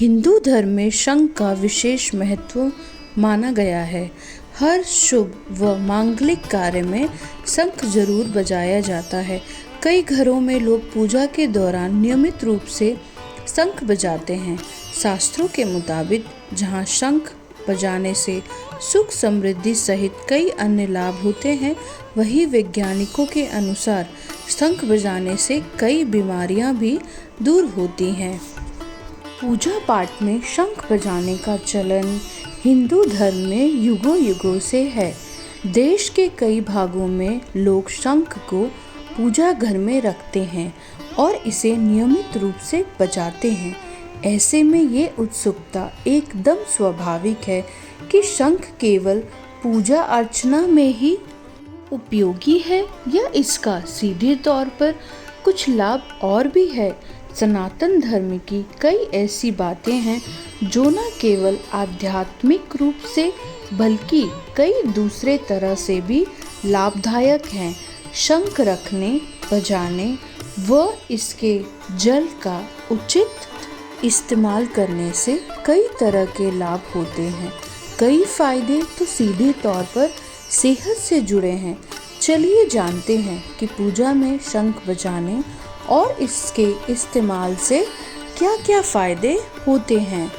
हिंदू धर्म में शंख का विशेष महत्व माना गया है। हर शुभ व मांगलिक कार्य में शंख जरूर बजाया जाता है। कई घरों में लोग पूजा के दौरान नियमित रूप से शंख बजाते हैं। शास्त्रों के मुताबिक जहाँ शंख बजाने से सुख समृद्धि सहित कई अन्य लाभ होते हैं, वहीं वैज्ञानिकों के अनुसार शंख बजाने से कई बीमारियां भी दूर होती हैं। पूजा पाठ में शंख बजाने का चलन हिंदू धर्म में युगों युगों से है। देश के कई भागों में लोग शंख को पूजा घर में रखते हैं और इसे नियमित रूप से बजाते हैं। ऐसे में ये उत्सुकता एकदम स्वाभाविक है कि शंख केवल पूजा अर्चना में ही उपयोगी है या इसका सीधे तौर पर कुछ लाभ और भी है। सनातन धर्म की कई ऐसी बातें हैं जो न केवल आध्यात्मिक रूप से बल्कि कई दूसरे तरह से भी लाभदायक हैं। शंख रखने, बजाने व इसके जल का उचित इस्तेमाल करने से कई तरह के लाभ होते हैं। कई फायदे तो सीधे तौर पर सेहत से जुड़े हैं। चलिए जानते हैं कि पूजा में शंख बजाने और इसके इस्तेमाल से क्या-क्या फायदे होते हैं।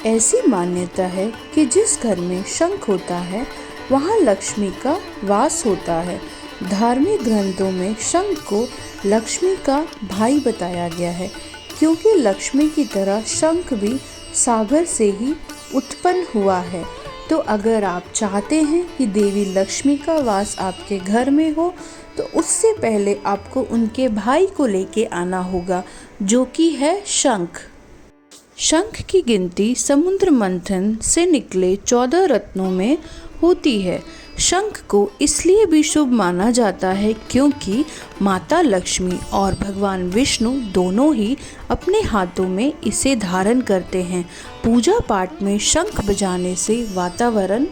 ऐसी मान्यता है कि जिस घर में शंख होता है वहाँ लक्ष्मी का वास होता है। धार्मिक ग्रंथों में शंख को लक्ष्मी का भाई बताया गया है, क्योंकि लक्ष्मी की तरह शंख भी सागर से ही उत्पन्न हुआ है। तो अगर आप चाहते हैं कि देवी लक्ष्मी का वास आपके घर में हो, तो उससे पहले आपको उनके भाई को लेके आना होगा, जो कि है शंख। शंख की गिनती समुद्र मंथन से निकले 14 रत्नों में होती है। शंख को इसलिए भी शुभ माना जाता है क्योंकि माता लक्ष्मी और भगवान विष्णु दोनों ही अपने हाथों में इसे धारण करते हैं। पूजा पाठ में शंख बजाने से वातावरण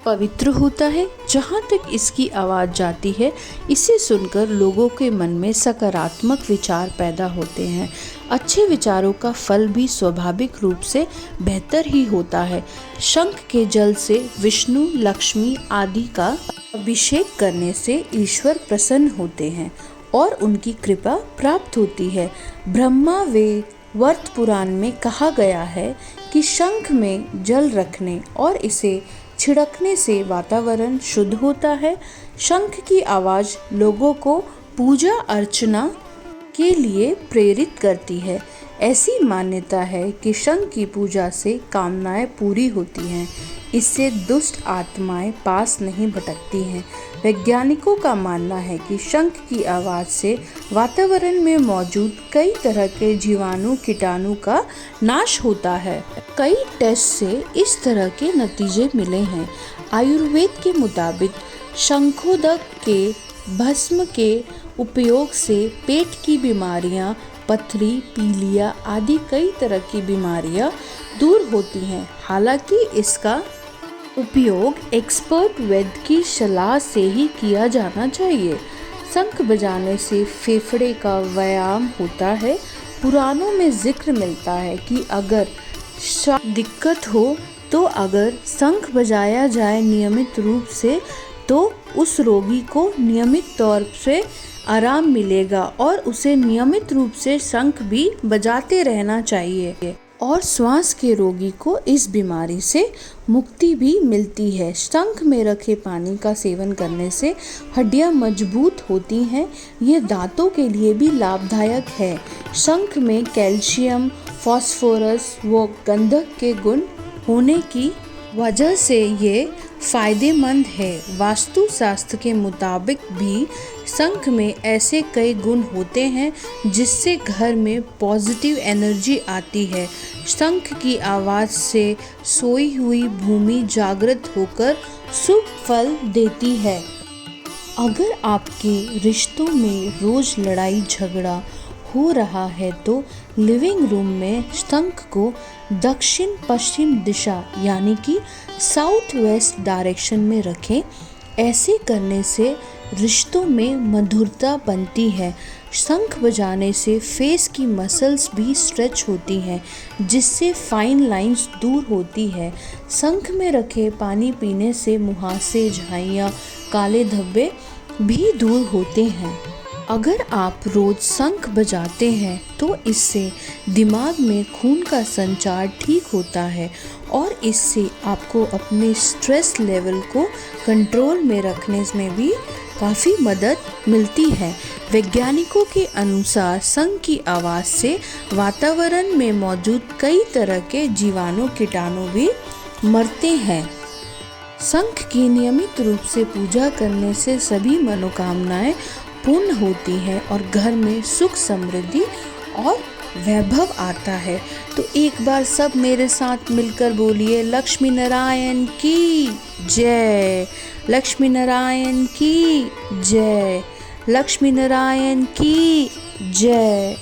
पवित्र होता है। जहाँ तक इसकी आवाज़ जाती है, इसे सुनकर लोगों के मन में सकारात्मक विचार पैदा होते हैं। अच्छे विचारों का फल भी स्वाभाविक रूप से बेहतर ही होता है। शंख के जल से विष्णु, लक्ष्मी आदि का अभिषेक करने से ईश्वर प्रसन्न होते हैं और उनकी कृपा प्राप्त होती है। ब्रह्मा वे वर्त पुराण में कहा गया है कि शंख में जल रखने और इसे छिड़कने से वातावरण शुद्ध होता है। शंख की आवाज़ लोगों को पूजा अर्चना के लिए प्रेरित करती है। ऐसी मान्यता है कि शंख की पूजा से कामनाएं पूरी होती हैं। इससे दुष्ट आत्माएं पास नहीं भटकती हैं। वैज्ञानिकों का मानना है कि शंख की आवाज़ से वातावरण में मौजूद कई तरह के जीवाणु कीटाणु का नाश होता है। कई टेस्ट से इस तरह के नतीजे मिले हैं। आयुर्वेद के मुताबिक शंखोदक के भस्म के उपयोग से पेट की बीमारियां, पथरी, पीलिया आदि कई तरह की बीमारियां दूर होती हैं। हालांकि इसका उपयोग एक्सपर्ट वैद्य की सलाह से ही किया जाना चाहिए। शंख बजाने से फेफड़े का व्यायाम होता है। पुराणों में जिक्र मिलता है कि अगर दिक्कत हो तो अगर शंख बजाया जाए नियमित रूप से, तो उस रोगी को नियमित तौर से आराम मिलेगा और उसे नियमित रूप से शंख भी बजाते रहना चाहिए और श्वास के रोगी को इस बीमारी से मुक्ति भी मिलती है। शंख में रखे पानी का सेवन करने से हड्डियां मजबूत होती हैं। ये दांतों के लिए भी लाभदायक है। शंख में कैल्शियम, फास्फोरस व गंधक के गुण होने की वजह से ये फायदेमंद है। वास्तु शास्त्र के मुताबिक भी शंख में ऐसे कई गुण होते हैं जिससे घर में पॉजिटिव एनर्जी आती है। शंख की आवाज़ से सोई हुई भूमि जागृत होकर शुभ फल देती है। अगर आपके रिश्तों में रोज लड़ाई झगड़ा हो रहा है तो लिविंग रूम में शंख को दक्षिण पश्चिम दिशा यानी कि साउथ वेस्ट डायरेक्शन में रखें। ऐसे करने से रिश्तों में मधुरता बनती है। शंख बजाने से फेस की मसल्स भी स्ट्रेच होती हैं, जिससे फाइन लाइंस दूर होती है। शंख में रखे पानी पीने से मुहासे, झाइयाँ, काले धब्बे भी दूर होते हैं। अगर आप रोज शंख बजाते हैं तो इससे दिमाग में खून का संचार ठीक होता है और इससे आपको अपने स्ट्रेस लेवल को कंट्रोल में रखने में भी काफ़ी मदद मिलती है। वैज्ञानिकों के अनुसार शंख की आवाज़ से वातावरण में मौजूद कई तरह के जीवाणु कीटाणु भी मरते हैं। शंख की नियमित रूप से पूजा करने से सभी मनोकामनाएं पूर्ण होती हैं और घर में सुख, समृद्धि और वैभव आता है। तो एक बार सब मेरे साथ मिलकर बोलिए, लक्ष्मी नारायण की जय, लक्ष्मी नारायण की जय, लक्ष्मी नारायण की जय।